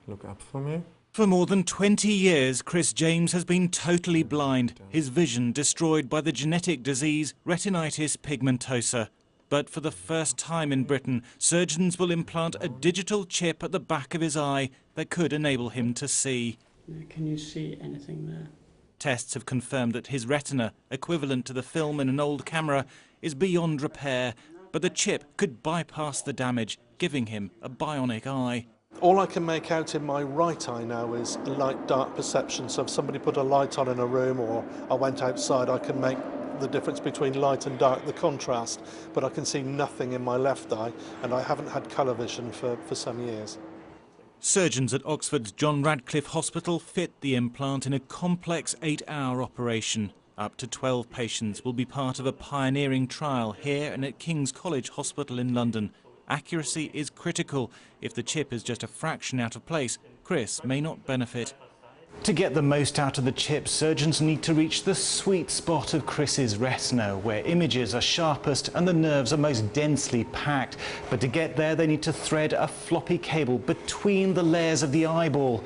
Look up for me. For more than 20 years, Chris James has been totally blind, his vision destroyed by the genetic disease retinitis pigmentosa. But for the first time in Britain, surgeons will implant a digital chip at the back of his eye that could enable him to see. Can you see anything there? Tests have confirmed that his retina, equivalent to the film in an old camera, is beyond repair, but the chip could bypass the damage, giving him a bionic eye. All I can make out in my right eye now is a light-dark perception. So if somebody put a light on in a room or I went outside, I can make the difference between light and dark, the contrast, but I can see nothing in my left eye, and I haven't had colour vision for some years. Surgeons at Oxford's John Radcliffe Hospital fit the implant in a complex 8-hour operation. Up to 12 patients will be part of a pioneering trial here and at King's College Hospital in London. Accuracy is critical. If the chip is just a fraction out of place, Chris may not benefit. To get the most out of the chip, surgeons need to reach the sweet spot of Chris's retina, where images are sharpest and the nerves are most densely packed. But to get there, they need to thread a floppy cable between the layers of the eyeball.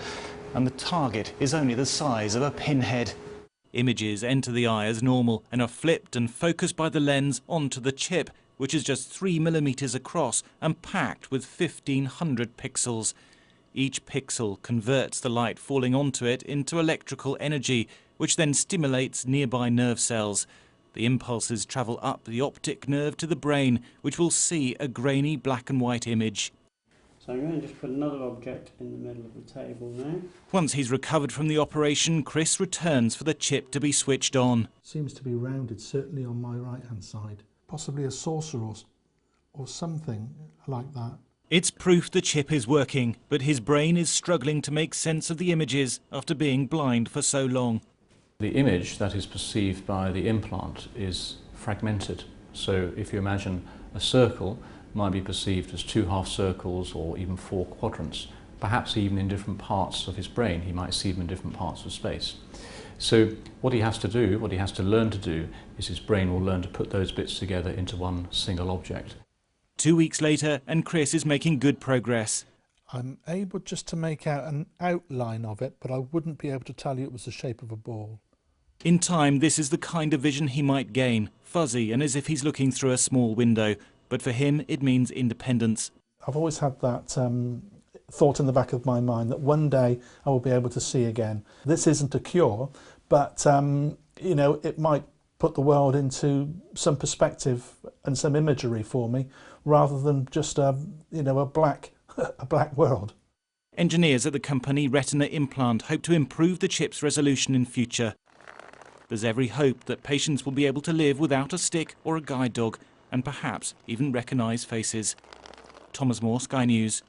And the target is only the size of a pinhead. Images enter the eye as normal and are flipped and focused by the lens onto the chip, which is just 3 millimeters across and packed with 1,500 pixels. Each pixel converts the light falling onto it into electrical energy, which then stimulates nearby nerve cells. The impulses travel up the optic nerve to the brain, which will see a grainy black and white image. So I'm going to just put another object in the middle of the table now. Once he's recovered from the operation, Chris returns for the chip to be switched on. Seems to be rounded, certainly on my right-hand side. Possibly a saucer or something like that. It's proof the chip is working, but his brain is struggling to make sense of the images after being blind for so long. The image that is perceived by the implant is fragmented. So if you imagine a circle might be perceived as 2 half circles or even 4 quadrants, perhaps even in different parts of his brain. He might see them in different parts of space. So what he has to do, what he has to learn to do, is his brain will learn to put those bits together into one single object. 2 weeks later, and Chris is making good progress. I'm able just to make out an outline of it, but I wouldn't be able to tell you it was the shape of a ball. In time, this is the kind of vision he might gain, fuzzy and as if he's looking through a small window. But for him, it means independence. I've always had that thought in the back of my mind that one day I will be able to see again. This isn't a cure, but you know, it might put the world into some perspective and some imagery for me, rather than just you know, a black world. Engineers at the company Retina Implant hope to improve the chip's resolution in future. There's every hope that patients will be able to live without a stick or a guide dog, and perhaps even recognise faces. Thomas Moore, Sky News.